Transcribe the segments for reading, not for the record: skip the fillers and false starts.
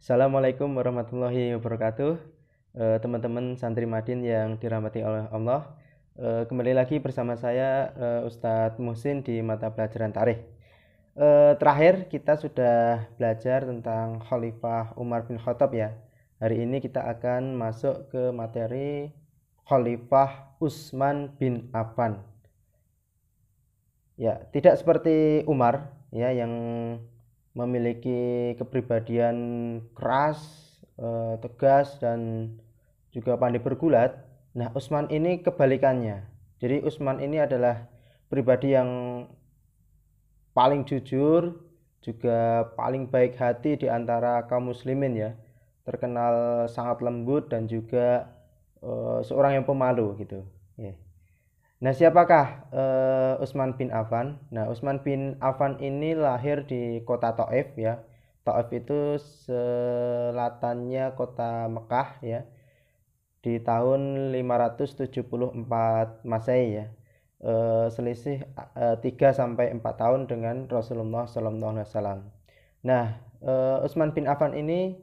Assalamualaikum warahmatullahi wabarakatuh. Teman-teman santri Madin yang dirahmati oleh Allah. Kembali lagi bersama saya Ustadz Muhsin di mata pelajaran tarikh. Terakhir kita sudah belajar tentang Khalifah Umar bin Khattab ya. Hari ini kita akan masuk ke materi Khalifah Utsman bin Affan. Ya, tidak seperti Umar ya yang memiliki kepribadian keras, tegas dan juga pandai bergulat. Nah, Utsman ini kebalikannya. Jadi Utsman ini adalah pribadi yang paling jujur, juga paling baik hati di antara kaum muslimin ya. Terkenal sangat lembut dan juga seorang yang pemalu gitu. Ya. Nah, siapakah Utsman bin Affan? Nah, Utsman bin Affan ini lahir di kota Thaif ya. Thaif itu selatannya kota Mekah ya. Di tahun 574 Masehi ya. Selisih 3 sampai 4 tahun dengan Rasulullah sallallahu alaihi wasallam. Nah, Utsman bin Affan ini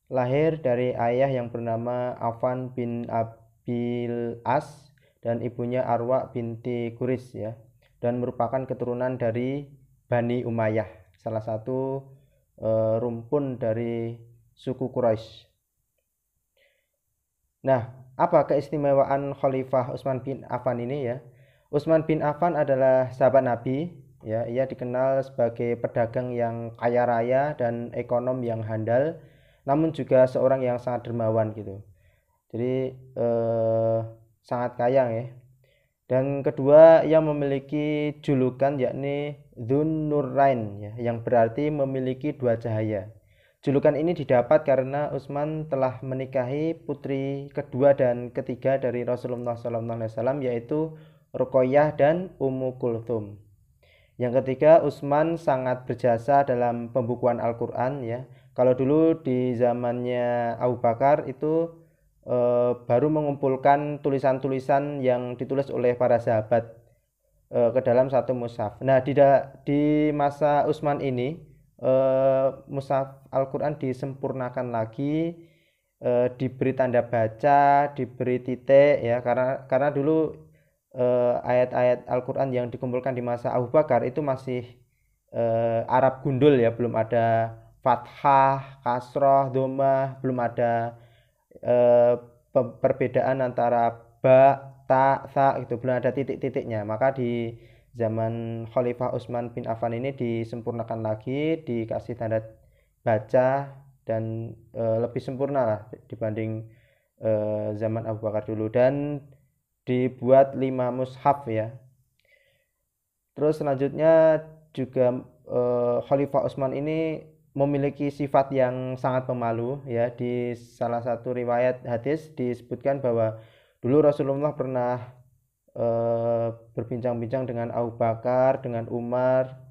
lahir dari ayah yang bernama Affan bin Abil As dan ibunya Arwa binti Quris ya, dan merupakan keturunan dari Bani Umayyah, salah satu rumpun dari suku Quraisy. Nah, apa keistimewaan Khalifah Utsman bin Affan ini ya? Utsman bin Affan adalah sahabat Nabi ya, ia dikenal sebagai pedagang yang kaya raya dan ekonom yang handal, namun juga seorang yang sangat dermawan gitu. Jadi sangat kaya ya. Dan kedua, ia memiliki julukan yakni Dzun Nurain ya, yang berarti memiliki dua cahaya. Julukan ini didapat karena Utsman telah menikahi putri kedua dan ketiga dari Rasulullah SAW, yaitu Ruqayyah dan Ummu Kulthum. Yang ketiga, Utsman sangat berjasa dalam pembukuan Al-Quran ya. Kalau dulu di zamannya Abu Bakar itu baru mengumpulkan tulisan-tulisan yang ditulis oleh para sahabat ke dalam satu mushaf. Nah, di masa Utsman ini mushaf Al-Quran disempurnakan lagi, diberi tanda baca, diberi titik ya, karena dulu ayat-ayat Al-Quran yang dikumpulkan di masa Abu Bakar itu masih Arab gundul ya, belum ada fathah, kasroh, dhammah, belum ada perbedaan antara ba, ta, sa gitu, belum ada titik-titiknya. Maka di zaman Khalifah Utsman bin Affan ini disempurnakan lagi, dikasih tanda baca dan lebih sempurna lah dibanding zaman Abu Bakar dulu, dan dibuat 5 mushaf ya. Terus selanjutnya juga Khalifah Utsman ini memiliki sifat yang sangat pemalu ya. Di salah satu riwayat hadis disebutkan bahwa dulu Rasulullah pernah berbincang-bincang dengan Abu Bakar, dengan Umar,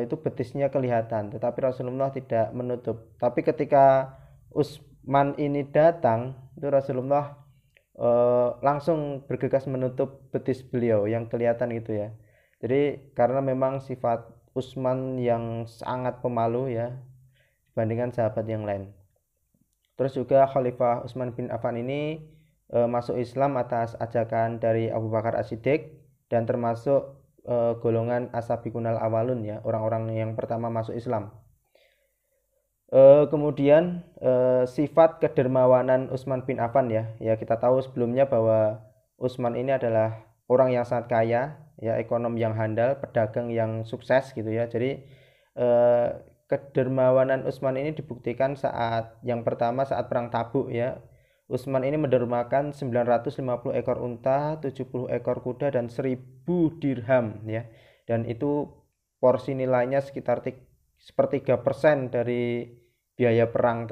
itu betisnya kelihatan, tetapi Rasulullah tidak menutup. Tapi ketika Utsman ini datang, itu Rasulullah langsung bergegas menutup betis beliau yang kelihatan gitu ya. Jadi karena memang sifat Utsman yang sangat pemalu ya dibandingkan sahabat yang lain. Terus juga Khalifah Utsman bin Affan ini masuk Islam atas ajakan dari Abu Bakar As-Siddiq dan termasuk golongan As-Sabiqunal Awalun ya, orang-orang yang pertama masuk Islam. Kemudian sifat kedermawanan Utsman bin Affan ya, kita tahu sebelumnya bahwa Utsman ini adalah orang yang sangat kaya ya, ekonom yang handal, pedagang yang sukses gitu ya. Jadi kedermawanan Utsman ini dibuktikan saat yang pertama saat perang Tabuk ya. Utsman ini mendermakan 950 ekor unta, 70 ekor kuda dan 1000 dirham ya. Dan itu porsi nilainya sekitar sepertiga persen dari biaya perang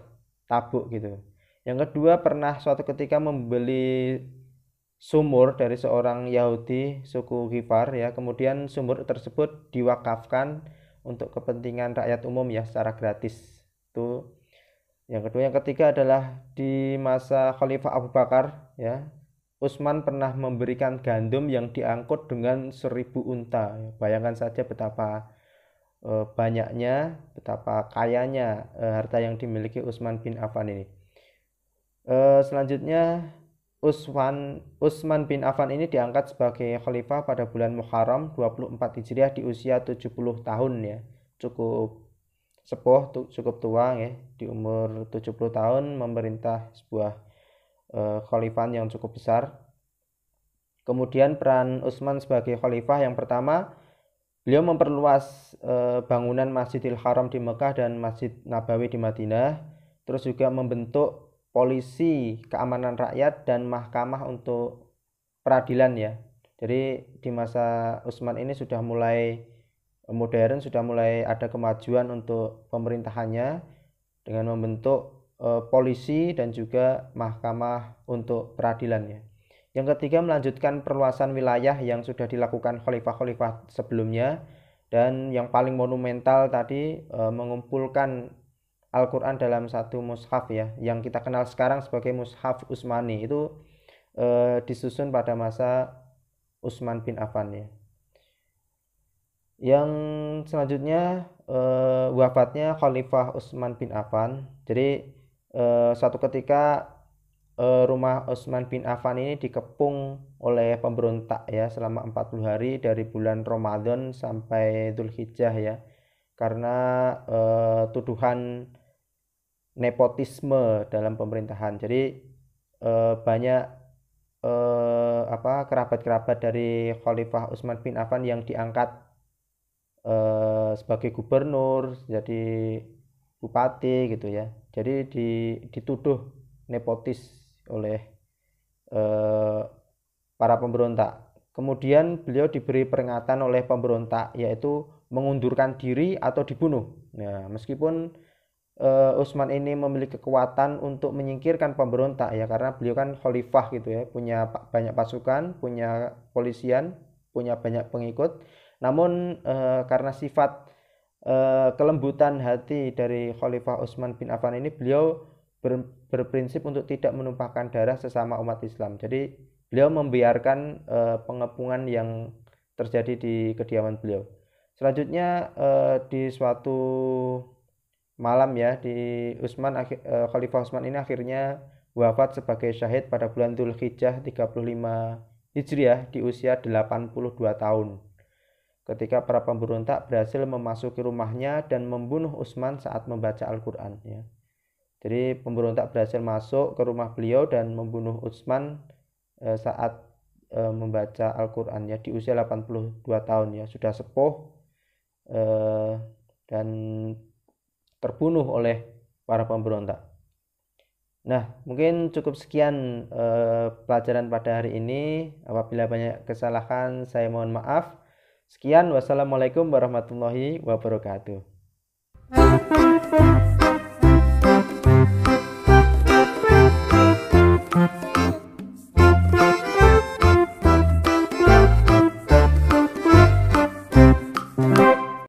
Tabuk gitu. Yang kedua, pernah suatu ketika membeli sumur dari seorang Yahudi suku Ghifar ya, kemudian sumur tersebut diwakafkan untuk kepentingan rakyat umum ya secara gratis. Itu yang kedua. Yang ketiga adalah di masa Khalifah Abu Bakar ya, Utsman pernah memberikan gandum yang diangkut dengan 1000 unta. Bayangkan saja betapa banyaknya, betapa kayanya harta yang dimiliki Utsman bin Affan ini. Selanjutnya Utsman bin Affan ini diangkat sebagai khalifah pada bulan Muharram 24 Hijriah di usia 70 tahun ya. Cukup sepuh, cukup tua ya, di umur 70 tahun memerintah sebuah khalifahan yang cukup besar. Kemudian peran Utsman sebagai khalifah yang pertama, beliau memperluas bangunan Masjidil Haram di Mekah dan Masjid Nabawi di Madinah, terus juga membentuk polisi keamanan rakyat dan mahkamah untuk peradilan ya. Jadi di masa Utsman ini sudah mulai modern, sudah mulai ada kemajuan untuk pemerintahannya dengan membentuk polisi dan juga mahkamah untuk peradilannya. Yang ketiga, melanjutkan perluasan wilayah yang sudah dilakukan khalifah-khalifah sebelumnya, dan yang paling monumental tadi mengumpulkan Al-Quran dalam satu mushaf ya, yang kita kenal sekarang sebagai mushaf Utsmani, itu disusun pada masa Utsman bin Affan ya. Yang selanjutnya wafatnya Khalifah Utsman bin Affan. Jadi suatu ketika rumah Utsman bin Affan ini dikepung oleh pemberontak ya selama 40 hari dari bulan Ramadan sampai Dzulhijjah ya, karena tuduhan nepotisme dalam pemerintahan. Jadi banyak kerabat-kerabat dari Khalifah Utsman bin Affan yang diangkat sebagai gubernur, jadi bupati gitu ya. Jadi dituduh nepotis oleh para pemberontak. Kemudian beliau diberi peringatan oleh pemberontak, yaitu mengundurkan diri atau dibunuh. Nah, meskipun Utsman ini memiliki kekuatan untuk menyingkirkan pemberontak ya, karena beliau kan khalifah gitu ya, punya banyak pasukan, punya polisian, punya banyak pengikut. Namun karena sifat kelembutan hati dari Khalifah Utsman bin Affan ini, beliau berprinsip untuk tidak menumpahkan darah sesama umat Islam. Jadi beliau membiarkan pengepungan yang terjadi di kediaman beliau. Selanjutnya di suatu malam ya, Khalifah Utsman ini akhirnya wafat sebagai syahid pada bulan Dzulhijjah 35 Hijriah di usia 82 tahun. Ketika para pemberontak berhasil memasuki rumahnya dan membunuh Utsman saat membaca Al-Quran ya. Jadi pemberontak berhasil masuk ke rumah beliau dan membunuh Utsman saat membaca Al-Quran ya, di usia 82 tahun ya, sudah sepuh dan terbunuh oleh para pemberontak. Nah, mungkin cukup sekian pelajaran pada hari ini. Apabila banyak kesalahan, saya mohon maaf. Sekian, wassalamualaikum warahmatullahi wabarakatuh.